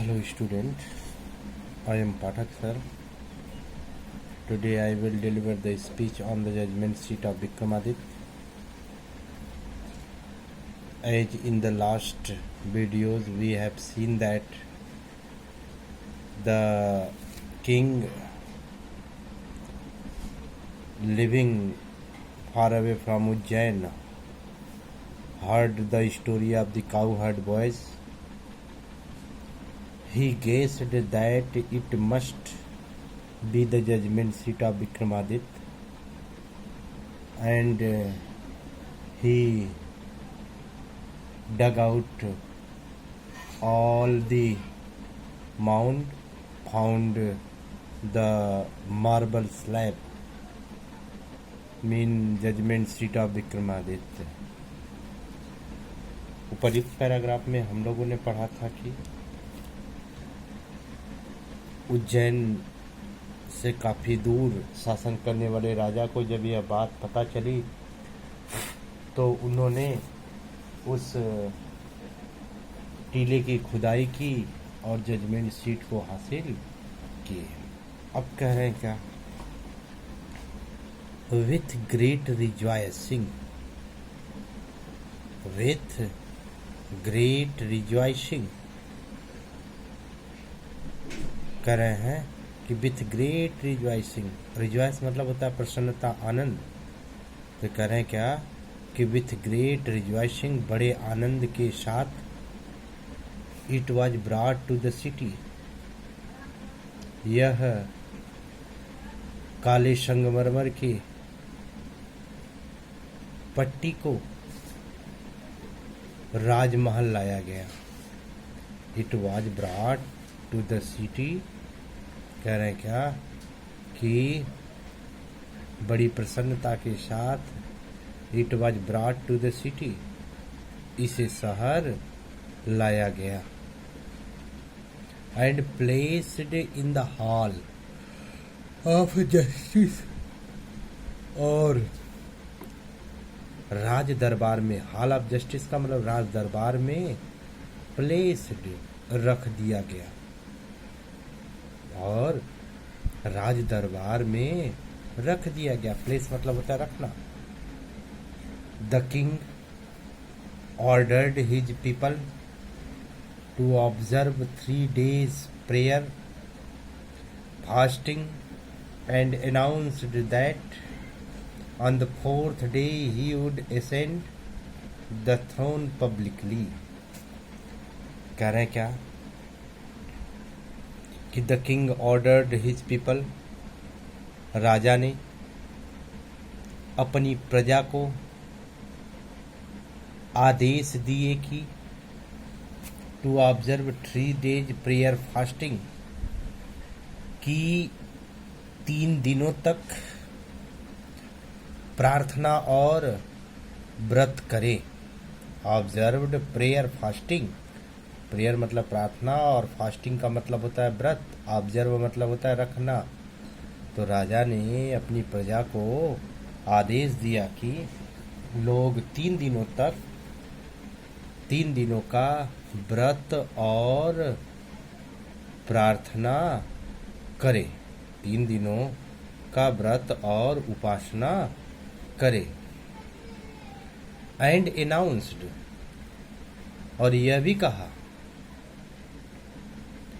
Hello student, I am Pathak sir. Today I will deliver the speech on the judgment seat of Vikramaditya. As in the last videos we have seen that the king living far away from Ujjain heard the story of the cowherd boys. He guessed that it must be the judgment seat of Vikramaditya, and he dug out all the mound, found the marble slab, mean judgment seat of Vikramaditya. उपर्युक्त paragraph में हम लोगों ने पढ़ा था कि उज्जैन से काफ़ी दूर शासन करने वाले राजा को जब यह बात पता चली तो उन्होंने उस टीले की खुदाई की और जजमेंट सीट को हासिल किए। अब कह रहे हैं क्या, with great rejoicing, with great rejoicing कर रहे हैं कि विथ ग्रेट रिजॉइसिंग, रिजॉइस मतलब होता है प्रसन्नता, आनंद। तो कह रहे हैं क्या कि विथ ग्रेट रिजॉइसिंग, बड़े आनंद के साथ it was brought to the city, यह काले संगमरमर की पट्टी को राजमहल लाया गया। It was brought to the city, कह रहे हैं क्या कि बड़ी प्रसन्नता के साथ it was brought to the city, इसे शहर लाया गया। And placed in the hall of justice, और राज दरबार में, हॉल ऑफ जस्टिस का मतलब राज दरबार में, प्लेस्ड रख दिया गया। और राज दरबार में रख दिया गया, प्लेस मतलब होता है रखना। The king ordered his people to observe 3 days prayer fasting and announced that on the 4th day he would ascend the throne publicly। कह रहे हैं क्या कि the king ordered his people, राजा ने अपनी प्रजा को आदेश दिए कि to observe 3 days prayer fasting, कि 3 दिनों तक प्रार्थना और व्रत करे। ऑब्जर्व्ड प्रेयर फास्टिंग, प्रेयर मतलब प्रार्थना और फास्टिंग का मतलब होता है व्रत, ऑब्जर्व मतलब होता है रखना। तो राजा ने अपनी प्रजा को आदेश दिया कि लोग 3 दिनों तक, 3 दिनों का व्रत और प्रार्थना करे, 3 दिनों का व्रत और उपासना करे। एंड अनाउंस्ड, और यह भी कहा,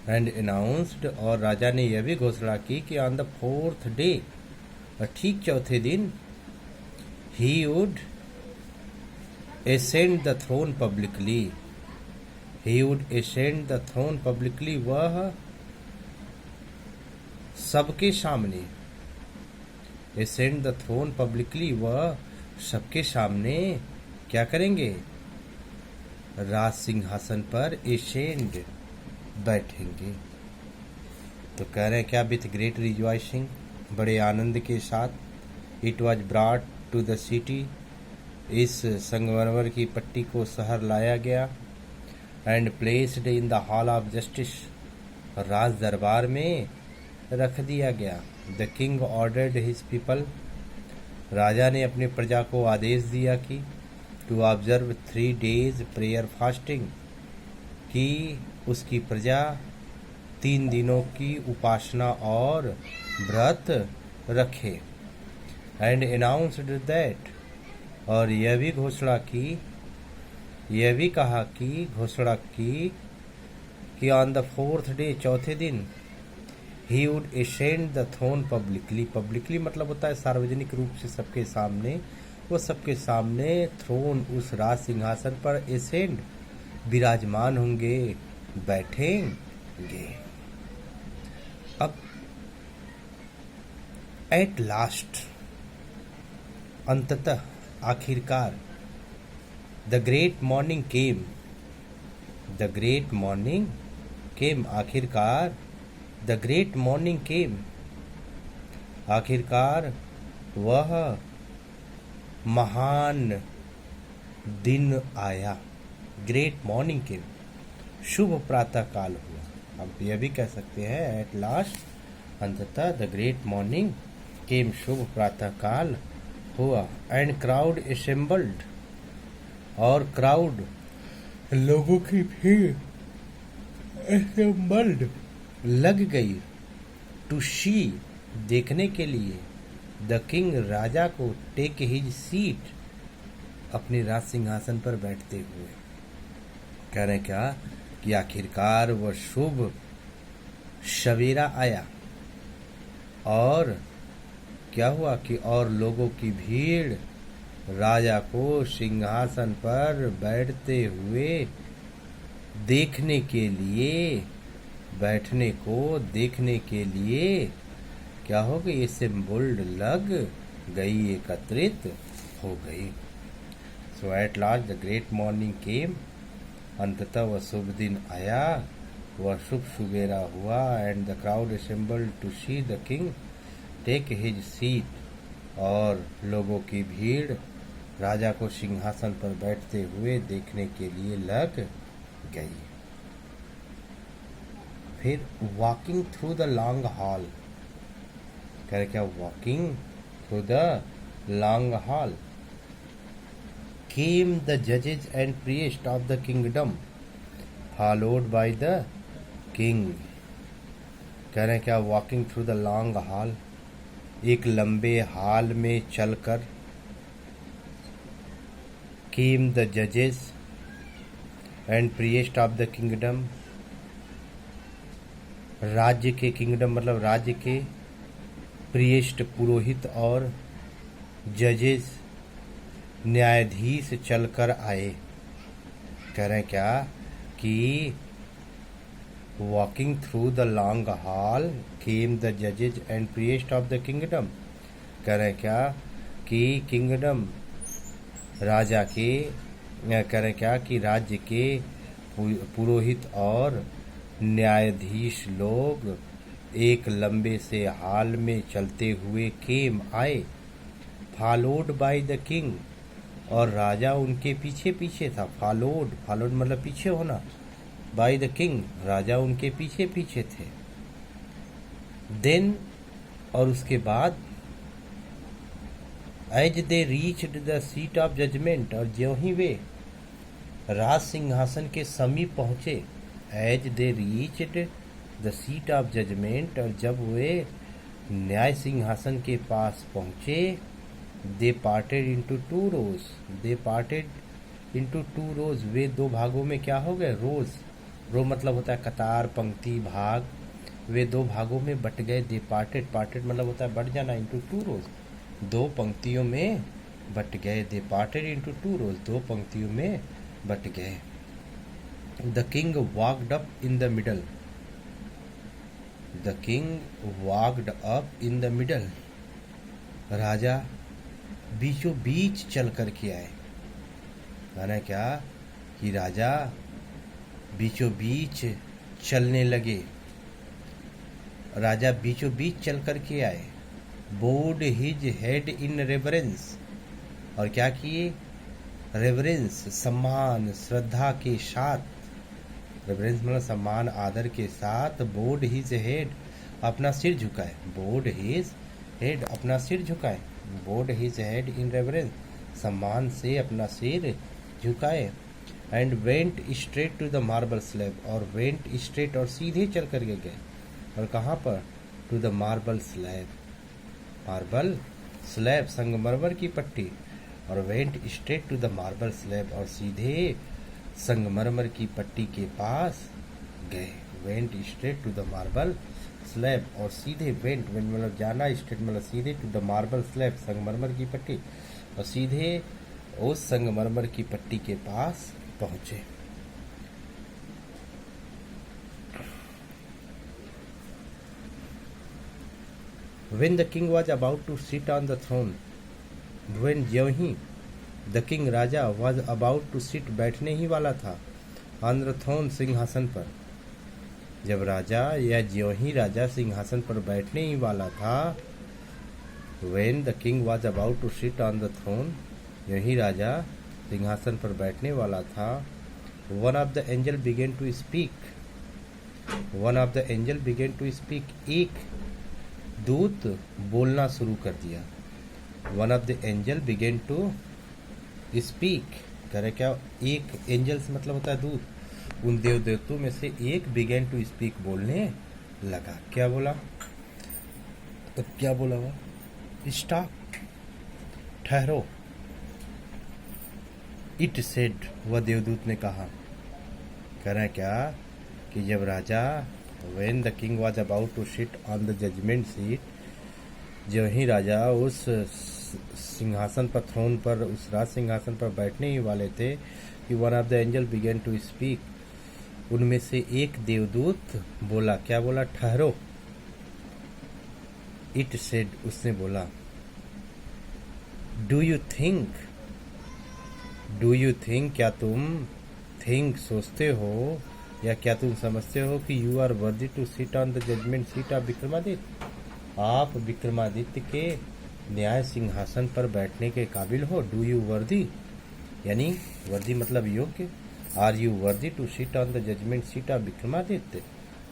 एंड अनाउंस्ड, और राजा ने यह भी घोषणा की कि ऑन द 4th day, ठीक चौथे दिन, he would ascend the throne publicly, he would ascend the throne publicly, वह सबके सामने, ascend the throne publicly, वह सबके सामने क्या करेंगे, राज सिंहासन पर ascend, बैठेंगे। तो कह रहे हैं क्या, विथ ग्रेट रिजॉइसिंग, बड़े आनंद के साथ, it was brought to the city, इस संगमरमर की पट्टी को शहर लाया गया। And placed in the hall of justice, राज दरबार में रख दिया गया। The king ordered his people, राजा ने अपनी प्रजा को आदेश दिया कि to observe 3 days prayer fasting, कि उसकी प्रजा 3 दिनों की उपासना और व्रत रखे। एंड अनाउंस्ड दैट, और यह भी घोषणा की कि ऑन द 4th डे, चौथे दिन, he would ascend the throne publicly मतलब होता है सार्वजनिक रूप से सबके सामने, वो सबके सामने थ्रोन, उस राज सिंहासन पर असेंड, विराजमान होंगे, बैठेंगे। अब एट लास्ट, अंततः, आखिरकार, द ग्रेट मॉर्निंग केम, आखिरकार, द ग्रेट मॉर्निंग केम, आखिरकार वह महान दिन आया। ग्रेट मॉर्निंग केम, शुभ प्रातः काल हुआ। अब यह भी कह सकते हैं एट लास्ट, अंततः, द ग्रेट मॉर्निंग केम, शुभ प्रातः काल हुआ। एंड क्राउड असेंबल्ड, और क्राउड, लोगों की भीड़, असेंबल्ड, लग गई, टू सी, देखने के लिए, द किंग, राजा को, टेक हिज सीट, अपने राज सिंहासन पर बैठते हुए। कह रहे क्या कि आखिरकार वह शुभ सवेरा आया, और क्या हुआ कि और लोगों की भीड़ राजा को सिंहासन पर बैठते हुए देखने के लिए, बैठने को देखने के लिए क्या हो गई, असेंबल्ड, लग गई, एकत्रित हो गई। So at last the great morning came, अंततः वह शुभ दिन आया, वह शुभ सुबेरा हुआ। And the crowd assembled to see the king take his seat, और लोगों की भीड़ राजा को सिंहासन पर बैठते हुए देखने के लिए लग गई। फिर walking through the long hall, कह रहे क्या, walking through the long hall, came the जजेस and priest of the kingdom, followed by the king. कह रहे क्या, walking through the long hall, एक लंबे हॉल में चलकर, केम द जजेस and priest of the kingdom, राज्य के, किंगडम मतलब राज्य के, प्रीस्ट पुरोहित, और जजेस न्यायाधीश चलकर आए। कह रहे क्या कि walking through the long hall came the जजेस and priest of the kingdom. कह रहे क्या कि किंगडम, राजा के, कह रहे क्या कि राज्य के पुरोहित और न्यायाधीश लोग एक लंबे से हॉल में चलते हुए केम, आए, फॉलोड बाय द किंग, और राजा उनके पीछे पीछे था। फॉलोड मतलब पीछे होना, बाय द किंग, राजा उनके पीछे पीछे थे। देन, और उसके बाद, as they reached the seat of judgment, और ज्यों ही वे राज सिंहासन के समीप पहुंचे, as they reached the seat of judgment, और जब वे न्याय सिंहासन के पास पहुंचे, they parted into two rows, वे दो भागों में क्या हो गए, रो मतलब होता है कतार, पंक्ति, भाग, वे दो भागों में बट गए। दे पार्टेड मतलब होता है बट जाना, इंटू टू रोज, दो पंक्तियों में बट गए। They parted into two rows, दो पंक्तियों में बट गए। The king walked up in the middle, राजा बीचों बीच चल कर के आए। माना क्या कि राजा बीचों बीच चलने लगे, राजा बीचों बीच चल कर के आए। Board his head in reverence, और क्या किए, रेवरेंस सम्मान श्रद्धा के साथ, रेवरेंस मतलब सम्मान आदर के साथ, बोर्ड हिज हेड अपना सिर झुकाए, बोर्ड हिज हेड अपना सिर झुकाए, bowed his head in reverence सम्मान से अपना सिर झुकाए। And went straight to the marble slab, और वेंट स्ट्रेट और सीधे चल कर के गए, और कहाँ पर? To the marble slab, marble slab संगमरमर की पट्टी, और went straight to the marble slab, और सीधे संगमरमर की पट्टी के पास गए। Went straight to the marble slab, और सीधे वेंट मतलब जाना, स्ट्रेट मतलब सीधे, टू द मार्बल स्लैब संगमरमर की पट्टी, और सीधे उस संगमरमर की पट्टी के पास पहुंचे। When the king was about to sit on the throne, when ज्यों ही द किंग राजा was about to sit बैठने ही वाला था, on the throne सिंहासन पर, जब राजा या ज्यों ही राजा सिंहासन पर बैठने ही वाला था, when the king was about to sit on the throne, यही राजा सिंहासन पर बैठने वाला था, one of the angel began to speak, one of the angel began to speak, एक दूत बोलना शुरू कर दिया। One of the angel began to speak, कह रहे क्या? एक एंजल से मतलब होता है दूत। उन देवदूतों में से एक बिगेन टू स्पीक, बोलने लगा। क्या बोला? तो क्या बोला हुआ? स्टॉप, ठहरो। इट सेड, वह देवदूत ने कहा। कह रहे क्या कि जब राजा When the king was about to sit on the judgment seat, जो ही राजा उस सिंहासन पर, थ्रोन पर, उस राज सिंहासन पर बैठने ही वाले थे, कि one of the angel began to speak, उनमें से एक देवदूत बोला। क्या बोला? ठहरो। इट सेड, उसने बोला, do you think, do you think, क्या तुम थिंक सोचते हो, या क्या तुम समझते हो कि you are worthy to sit on the judgement seat of Vikramaditya, आप विक्रमादित्य के न्याय सिंहासन पर बैठने के काबिल हो? डू यू वर्दी, यानी वर्दी मतलब योग्य। Are you worthy to sit on the judgement seat of Vikramaditya,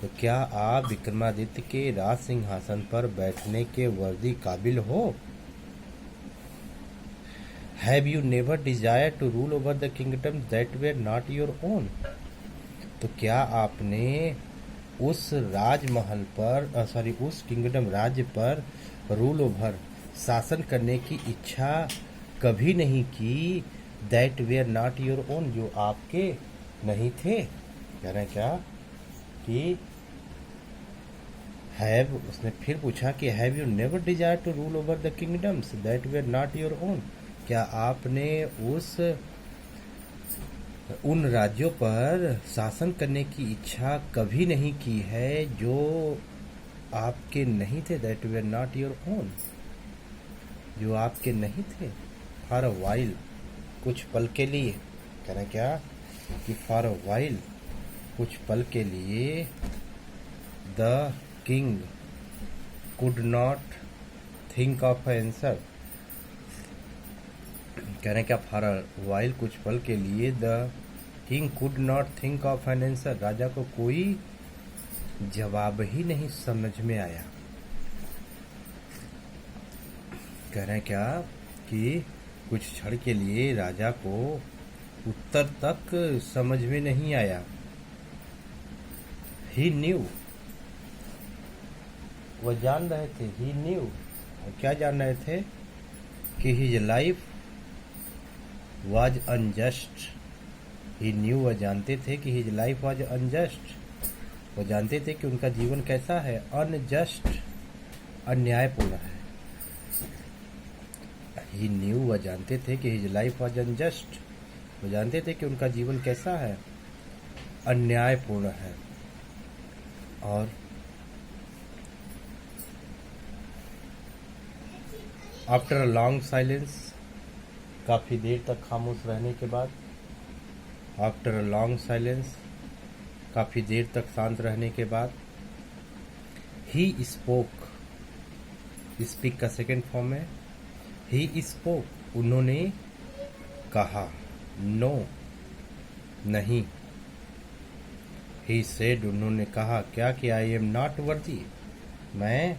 तो क्या आप विक्रमादित्य के राज सिंहासन पर बैठने के वर्दी काबिल हो? Have you never desire to rule over the kingdom that were not your own, तो क्या आपने उस राजमहल पर, उस किंगडम राज्य पर रूल ओवर, शासन करने की इच्छा कभी नहीं की, that were not your own, जो आपके नहीं थे। कह रहे क्या कि हैव, उसने फिर पूछा कि have you never desire to rule over the kingdoms that were not your own, क्या आपने उन राज्यों पर शासन करने की इच्छा कभी नहीं की है जो आपके नहीं थे, that were not your own, जो आपके नहीं थे। फॉर अ वाइल, कुछ पल के लिए। कह रहे क्या कि फॉर अ वाइल, कुछ पल के लिए, the king could not think of answer, कह रहे क्या? फॉर अ वाइल, कुछ पल के लिए, the king could not think of an answer, राजा को कोई जवाब ही नहीं समझ में आया। कह रहे क्या कि कुछ क्षण के लिए राजा को उत्तर तक समझ में नहीं आया। ही न्यू, वह जान रहे थे, ही न्यू, क्या जान रहे थे? कि his life was unjust, he new, वह जानते थे कि हिज लाइफ वाज अनजस्ट, वो जानते थे कि उनका जीवन कैसा है? अनजस्ट, अन्यायपूर्ण है। ही न्यू, वह जानते थे कि हिज लाइफ वाज अनजस्ट, वो जानते थे कि उनका जीवन कैसा है? अन्यायपूर्ण है। और आफ्टर अ लॉन्ग साइलेंस, काफी देर तक खामोश रहने के बाद, आफ्टर अ लॉन्ग साइलेंस, काफी देर तक शांत रहने के बाद, ही स्पोक, स्पीक का सेकेंड फॉर्म है ही स्पोक, उन्होंने कहा, नो, नहीं, ही सेड, उन्होंने कहा क्या कि आई एम नॉट वर्दी, मैं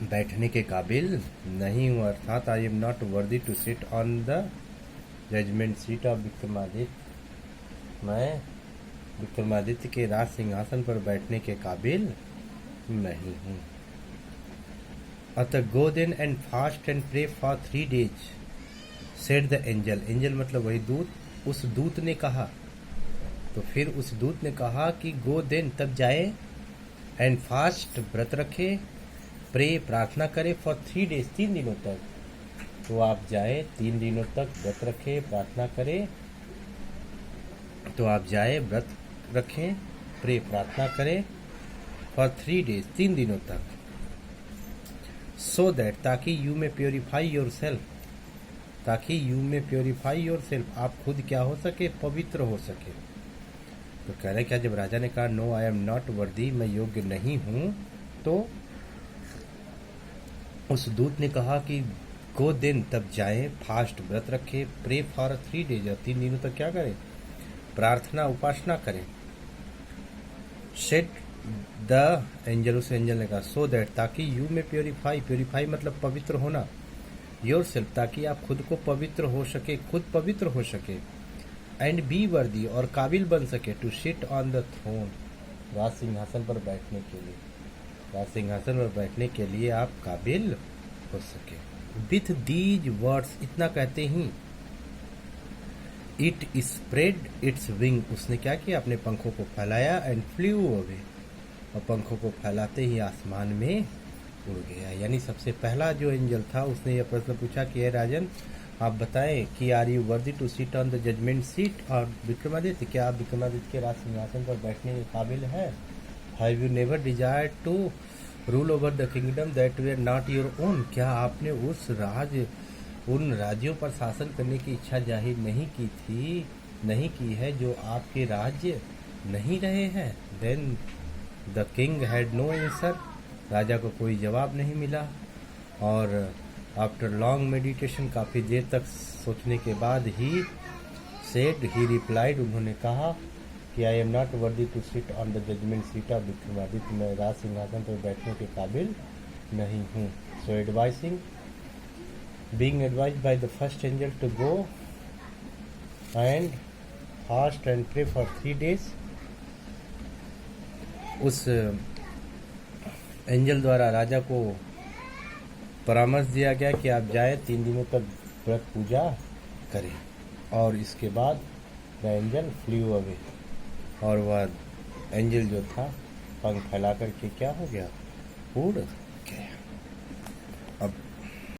बैठने के काबिल नहीं हूं, अर्थात I am not worthy to sit on the judgement seat of Vikramaditya, मैं विक्रमादित्य के राज सिंहासन पर बैठने के काबिल नहीं हूँ। अतः go then and fast and pray for 3 days, said the angel. Angel मतलब वही दूत। उस दूत ने कहा, तो फिर उस दूत ने कहा कि गो देन तब जाए, एंड फास्ट व्रत रखे, प्रे प्रार्थना करे फॉर 3 days 3 दिनों तक। तो आप जाए 3 दिनों तक व्रत रखे, प्रार्थना करें। तो आप जाए व्रत रखें, प्रे प्रार्थना करें फॉर 3 days 3 दिनों तक, सो दैट ताकि यू में प्योरीफाई योर सेल्फ, ताकि यू में प्योरीफाई योर सेल्फ, आप खुद क्या हो सके, पवित्र हो सके। तो कह रहे क्या, जब राजा ने कहा नो आई एम नॉट वर्दी, मैं योग्य नहीं हूं, तो उस दूत ने कहा कि गो दिन तब जाए, फास्ट व्रत रखे, प्रे फॉर 3 days 3 दिनों तक क्या करें, प्रार्थना उपासना करें। सेट द एंजल, उस एंजल ने कहा सो दैट ताकि यू में प्योरीफाई, प्योरीफाई मतलब पवित्र होना, योर सेल्फ ताकि आप खुद को पवित्र हो सके, खुद पवित्र हो सके, एंड बी वर्दी और काबिल बन सके, to sit on the throne, राज सिंहासन पर बैठने के लिए, राज सिंहासन पर बैठने के लिए आप काबिल हो सके। विथ दीज वर्ड्स, इतना कहते ही, इट स्प्रेड इट्स विंग, उसने क्या किया, अपने पंखों को फैलाया, एंड फ्लू अवे, और पंखों को फैलाते ही आसमान में उड़ गया। यानी सबसे पहला जो एंजल था उसने यह प्रश्न पूछा कि हे राजन, आप बताएं कि are you worthy to sit on the judgement seat, और विक्रमादित्य, क्या आप विक्रमादित्य के राज सिंहासन पर बैठने के काबिल है। Have you never desire to rule over the kingdom that were not your own, क्या आपने उन राज्यों पर शासन करने की इच्छा जाहिर नहीं की है जो आपके राज्य नहीं रहे हैं। Then the king had no answer, राजा को कोई जवाब नहीं मिला। और आफ्टर लॉन्ग मेडिटेशन, काफ़ी देर तक सोचने के बाद ही सेड ही रिप्लाइड, उन्होंने कहा कि I am not worthy to sit on the judgement seat of Vikramaditya, मैं राज सिंहासन पर बैठने के काबिल नहीं हूँ। So advising, being advised by the first angel to go and fast and pray for 3 days, उस एंजल द्वारा राजा को परामर्श दिया गया कि आप जाएं 3 दिनों तक व्रत पूजा करें। और इसके बाद द एंजल फ्लू अवे, और वह एंजल जो था पंख फैला करके क्या हो गया, उड़